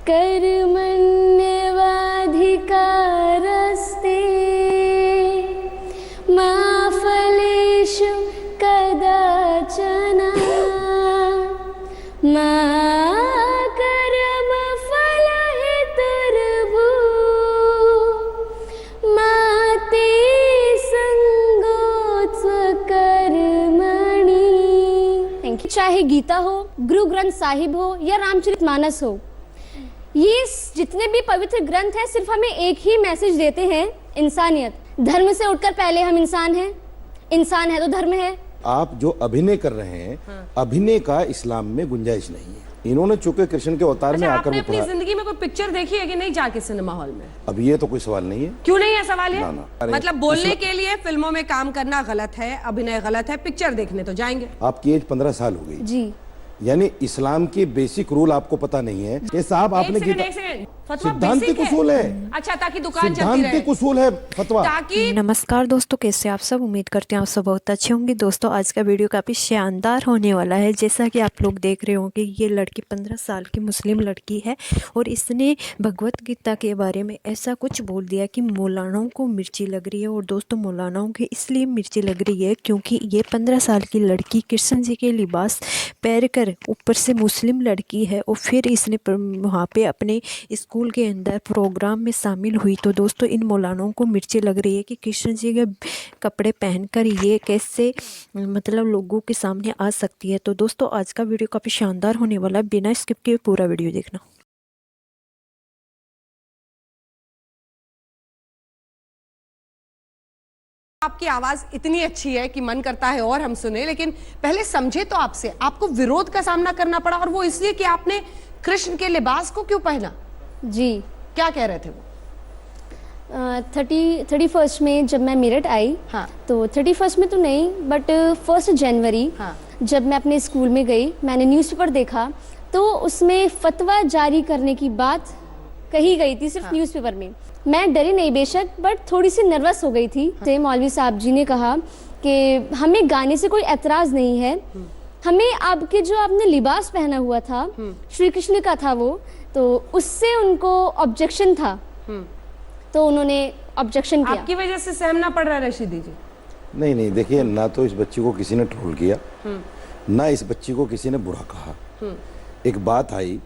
कर्मण्येवाधिकारस्ते मा फलेषु कदाचन मा कर्मफलहेतुर्भूः मा ते संगोत्स्वकर्मणि। Thank you. चाहे गीता हो, गुरु ग्रंथ साहिब हो या रामचरितमानस हो, ये जितने भी पवित्र ग्रंथ हैं सिर्फ हमें एक ही मैसेज देते हैं, इंसानियत। धर्म से उठकर पहले हम इंसान हैं, इंसान है तो धर्म है। आप जो अभिनय कर रहे हैं, अभिनय का इस्लाम में गुंजाइश नहीं है। इन्होंने चूंकि कृष्ण के अवतार में आकर आपने अपनी जिंदगी में कोई पिक्चर देखी है कि नहीं जाके सिनेमा हॉल में? अब ये तो कोई सवाल नहीं है। क्यों नहीं है सवाल है? ना। मतलब बोलने के लिए फिल्मों में काम करना गलत है, अभिनय गलत है, पिक्चर देखने तो जाएंगे। आपकी एज 15 साल हो गई जी, यानी इस्लाम के बेसिक रूल आपको पता नहीं है कि साहब आपने सिद्धांतिक उसूल है। अच्छा, ताकि दुकान चलती रहे। सिद्धांतिक उसूल है फतवा। ताकि नमस्कार दोस्तों, कैसे आप सब? उम्मीद करते हैं आप सब बहुत अच्छे होंगे। दोस्तों आज का वीडियो काफ़ी शानदार होने वाला है। जैसा कि आप लोग देख रहे होंगे, ये लड़की 15 साल की मुस्लिम लड़की है और इसने भगवत गीता के बारे में ऐसा कुछ बोल दिया कि मौलानाओं को मिर्ची लग रही है। और दोस्तों मौलानाओं की इसलिए मिर्ची लग रही है क्योंकि ये 15 साल की लड़की कृष्ण जी के लिबास पहन कर, ऊपर से मुस्लिम लड़की है और फिर इसने वहाँ पे अपने स्कूल के अंदर प्रोग्राम में शामिल हुई। तो दोस्तों इन मौलानाओं को मिर्ची लग रही है कि कृष्ण जी के कपड़े पहनकर ये कैसे मतलब लोगों के सामने आ सकती है। तो दोस्तों आज का वीडियो काफ़ी शानदार होने वाला है, बिना स्किप के पूरा वीडियो देखना। आपकी आवाज इतनी अच्छी है कि मन करता है और हम सुने, लेकिन पहले समझे तो आपसे, आपको विरोध का सामना करना पड़ा और वो इसलिए कि आपने कृष्ण के लिबास को क्यों पहना? जी। क्या कह रहे थे वो? 31 में जब मैं मेरठ आई, हाँ। तो 31 में तो नहीं बट 1 जनवरी, हाँ। जब मैं अपने स्कूल में गई, मैंने न्यूज़पेपर देखा तो उसमें फतवा जारी करने की बात कही गई थी, सिर्फ न्यूज़पेपर में। मैं डरी नहीं बेशक, बट थोड़ी सी नर्वस हो गई थी। हाँ। मौलवी साहब जी ने कहा कि हमें गाने से कोई एतराज़ नहीं है, हमें आपके जो आपने लिबास पहना हुआ था श्री कृष्ण का था वो, तो उससे उनको ऑब्जेक्शन था। तो उन्होंने ऑब्जेक्शन किया। आपकी वजह से सहमना पड़ रहा है रशीदी जी? नहीं, देखिए, ना तो इस बच्ची को किसी ने ट्रोल किया, ना इस बच्ची को किसी ने बुरा कहा। एक बात आई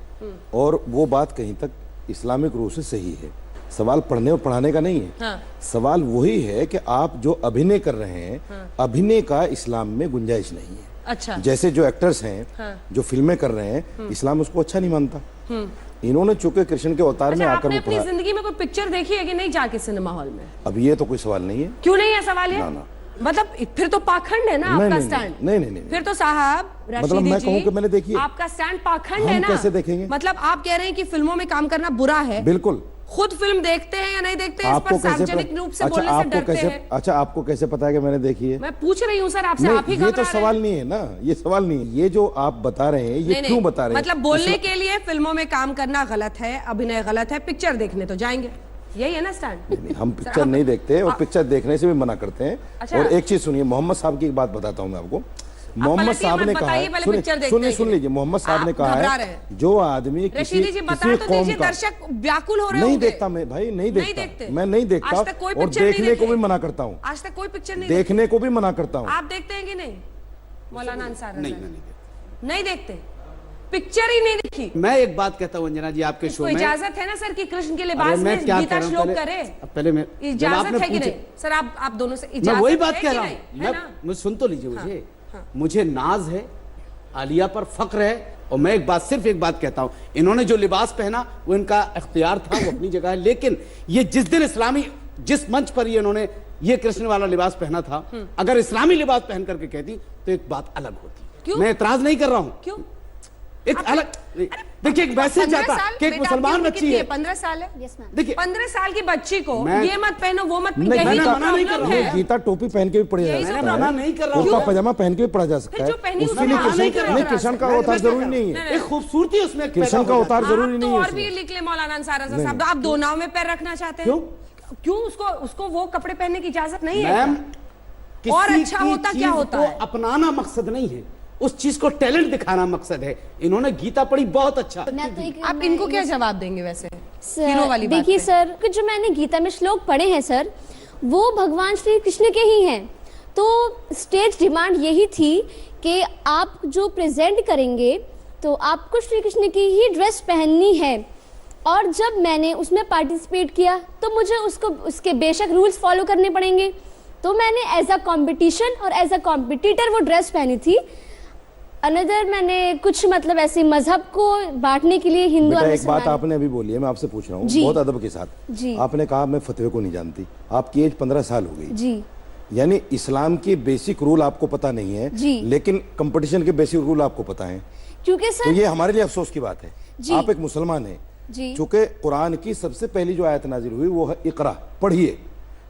और वो बात कहीं तक इस्लामिक रूप से सही है। सवाल पढ़ने और पढ़ाने का नहीं है। हाँ। सवाल वही है कि आप जो अभिनय कर रहे हैं, अभिनय का इस्लाम में गुंजाइश नहीं है। अच्छा। जैसे जो एक्टर्स हैं, जो फिल्में कर रहे हैं, इस्लाम उसको अच्छा नहीं मानता। इन्होंने चूंकि कृष्ण के अवतार में आकर अपनी जिंदगी में कोई पिक्चर देखी है कि नहीं जाके सिनेमा हॉल में? अब ये तो कोई सवाल नहीं है। क्यों नहीं है सवाल? है ना। मतलब फिर तो पाखंड है ना आपका स्टैंड? नहीं। फिर तो साहब मतलब मैं कहूँ कि मैंने देखी है, आपका स्टैंड पाखंड है ना? कैसे देखेंगे? मतलब आप कह रहे हैं कि फिल्मों में काम करना बुरा है? बिल्कुल। खुद फिल्म देखते हैं या नहीं देखते हैं, इस पर सार्वजनिक रूप से बोलने से डरते हैं। अच्छा, आपको कैसे पता है कि मैंने देखी है? मैं पूछ रही हूँ सर आपसे, आप ही ये तो सवाल नहीं है ना, ये सवाल नहीं है। ये जो आप बता रहे हैं, ये क्यों बता रहे हैं? मतलब बोलने के लिए फिल्मों में काम करना गलत है, अभिनय गलत है, पिक्चर देखने तो जाएंगे, यही है ना स्टैंड? हम पिक्चर नहीं देखते और पिक्चर देखने से भी मना करते हैं। और एक चीज सुनिए, मोहम्मद साहब की एक बात बताता हूँ मैं आपको। मोहम्मद साहब ने कहा, सुन लीजिए, मोहम्मद साहब ने कहा है, जो आदमी किसी कौम का दर्शक व्याकुल हो रहे नहीं देखता, मैं भाई नहीं देखता, मैं नहीं देखता और देखने को भी मना करता हूँ। आज तक कोई पिक्चर नहीं देखने को भी मना करता हूँ। आप देखते हैं कि नहीं मौलाना अंसार? नहीं देखते, पिक्चर ही नहीं देखी। मैं एक बात कहता हूँ अंजना जी, आपके शो में इजाजत है ना सर कि कृष्ण के लिबास में गीता श्लोक करे? पहले मैं इजाजत है कि नहीं सर? आप दोनों से इजाजत? मैं वही बात कह रहा हूँ, मैं सुन तो लीजिए मुझे नाज है, आलिया पर फक्र है। और मैं सिर्फ एक बात कहता हूं, इन्होंने जो लिबास पहना वो इनका इख्तियार था, वो अपनी जगह है। लेकिन ये जिस दिन जिस मंच पर ये इन्होंने ये कृष्ण वाला लिबास पहना था, अगर इस्लामी लिबास पहन करके कहती तो एक बात अलग होती। मैं एतराज नहीं कर रहा हूं। क्यों? एक अलग देखिए, एक मैसेज जाता कि एक मुसलमान बच्ची है, 15 साल है। देखिए 15 साल की बच्ची को ये मत पहनो वो मत, मना नहीं कर रहा हूँ। गीता टोपी पहन के भी पढ़ा जा सकता है, मना नहीं कर रहा हूँ, कुर्ता पजामा पहन के भी पढ़ा जा सकता है। उसके लिए कृष्ण का अवतार जरूरी नहीं है, एक खूबसूरती उसमें कृष्ण का अवतार जरूरी नहीं है। और भी लिख ले मौलाना अंसार साहब, आप दो नाव में पैर रखना चाहते हैं? क्यों? उसको वो कपड़े पहनने की इजाजत नहीं है? और अच्छा होता क्या होता है? अपनाना मकसद नहीं है, उस चीज को टैलेंट दिखाना मकसद है। इन्होंने गीता पढ़ी, बहुत अच्छा। मैं तो एक आप इनको क्या जवाब देंगे वैसे हीरो वाली बात देखिए पे? सर, कि जो मैंने गीता में श्लोक पढ़े हैं सर, वो भगवान श्री कृष्ण के ही हैं। तो स्टेज डिमांड यही थी कि आप जो प्रेजेंट करेंगे तो आपको श्री कृष्ण की ही ड्रेस पहननी है। और जब मैंने उसमें पार्टिसिपेट किया तो मुझे उसके बेशक रूल्स फॉलो करने पड़ेंगे। तो मैंने एज अ कॉम्पिटिशन और एज अ कॉम्पिटिटर वो ड्रेस पहनी थी। अनदर मैंने कुछ मतलब ऐसे मजहब को बांटने के लिए हिंदू और बेटा, एक मुसलमान। बात आपने अभी बोली है, मैं आपसे पूछ रहा हूँ जी। बहुत अदब के साथ। जी। आपने कहा मैं फतवे को नहीं जानती, आपकी एज 15 साल हो गई, जी यानी इस्लाम के बेसिक रूल आपको पता नहीं है, जी। लेकिन कंपटीशन के बेसिक रूल आपको पता है। क्योंकि तो सर ये हमारे लिए अफसोस की बात है। जी। आप एक मुसलमान हैं, जी चूंकि कुरान की सबसे पहली जो आयत नाजिल हुई वो है इकरा, पढ़िए।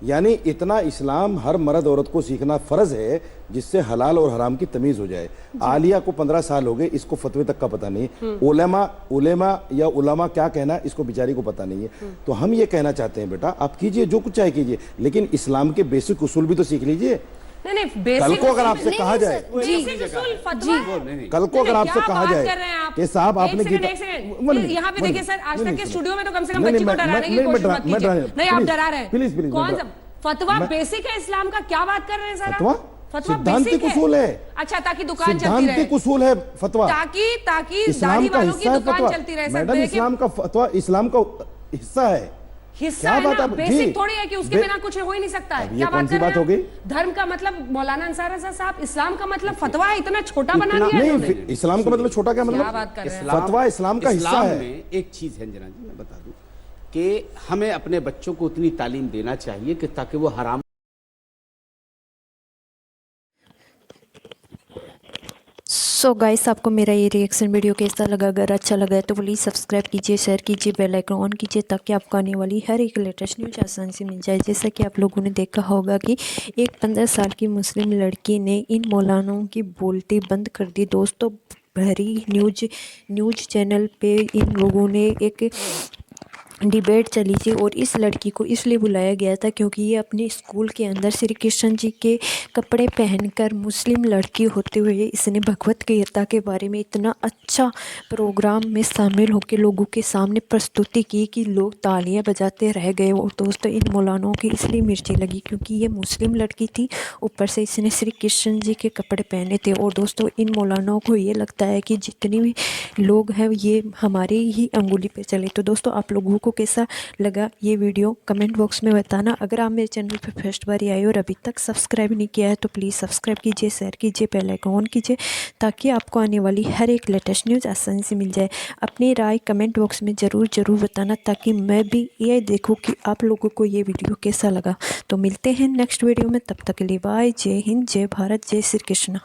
यानी इतना इस्लाम हर मर्द औरत को सीखना फर्ज है जिससे हलाल और हराम की तमीज हो जाए। आलिया को 15 साल हो गए, इसको फतवे तक का पता नहीं। उलेमा या उलमा क्या कहना इसको बेचारी को पता नहीं है। तो हम ये कहना चाहते हैं, बेटा आप कीजिए जो कुछ चाहे कीजिए, लेकिन इस्लाम के बेसिक उसूल भी तो सीख लीजिए। नहीं कल को अगर आपसे कहा जाए, कल को अगर आपसे कहा जाए कि साहब आपने यहाँ पे देखिए सर, आज तक के स्टूडियो में तो कम से कम बच्ची को डराने की कोशिश मत कीजिए। नहीं, आप डरा रहे हैं। प्लीज कौन सा फतवा बेसिक है इस्लाम का? क्या बात कर रहे हैं सर? फतवा सिद्धांतिक उसूल है। अच्छा, ताकि दुकान चलती रहे, सिद्धांतिक उसूल है फतवा, ताकि इस्लाम दाढ़ी का वालों की हिस्सा है दुकान फतवा। चलती रहे। मैडम, इस्लाम का फतवा इस्लाम का हिस्सा है। हिस्सा क्या है बात ना, आप- बेसिक जी। थोड़ी है कि उसके बिना कुछ हो ही नहीं सकता है। अब ये क्या कौन सी कर रहे बात हो हैं गई? आप? धर्म का मतलब मौलाना अंसार रजा साहब, इस्लाम का मतलब फतवा है, इतना छोटा बना इतना- दिया नहीं, इन्होंने। इस्लाम का मतलब छोटा क्या क्या मतलब? बात कर रहे हैं? फतवा इस्लाम का हिस्सा इस्लाम है। में एक चीज है अंजना जी, मैं बता दूं कि हमें अपने बच्चों को उतनी तालीम देना चाहिए कि ताकि वो हराम। सो गाइस, आपको मेरा ये रिएक्शन वीडियो कैसा लगा? अगर अच्छा लगा है तो प्लीज़ सब्सक्राइब कीजिए, शेयर कीजिए, बेल आइकन ऑन कीजिए ताकि आपको आने वाली हर एक लेटेस्ट न्यूज आसानी से मिल जाए। जैसा कि आप लोगों ने देखा होगा कि एक 15 साल की मुस्लिम लड़की ने इन मौलानाओं की बोलती बंद कर दी। दोस्तों, भरी न्यूज चैनल पे इन लोगों ने एक डिबेट चली थी और इस लड़की को इसलिए बुलाया गया था क्योंकि ये अपने स्कूल के अंदर श्री कृष्ण जी के कपड़े पहनकर मुस्लिम लड़की होते हुए इसने भगवत गीता के बारे में इतना अच्छा प्रोग्राम में शामिल होकर लोगों के सामने प्रस्तुति की कि लोग तालियां बजाते रह गए। और दोस्तों, इन मौलानाओं की इसलिए मिर्ची लगी क्योंकि ये मुस्लिम लड़की थी, ऊपर से इसने श्री कृष्ण जी के कपड़े पहने थे। और दोस्तों, इन मौलानाओं को ये लगता है कि जितने भी लोग हैं ये हमारे ही अंगुली पे चले। तो दोस्तों, आप लोगों को कैसा लगा ये वीडियो कमेंट बॉक्स में बताना। अगर आप मेरे चैनल पर फर्स्ट बार आए और अभी तक सब्सक्राइब नहीं किया है तो प्लीज़ सब्सक्राइब कीजिए, शेयर कीजिए, बेल आइकन ऑन कीजिए ताकि आपको आने वाली हर एक लेटेस्ट न्यूज़ आसानी से मिल जाए। अपनी राय कमेंट बॉक्स में ज़रूर बताना ताकि मैं भी ये देखूँ कि आप लोगों को ये वीडियो कैसा लगा। तो मिलते हैं नेक्स्ट वीडियो में, तब तक के लिए बाय। जय हिंद, जय भारत, जय श्री कृष्ण।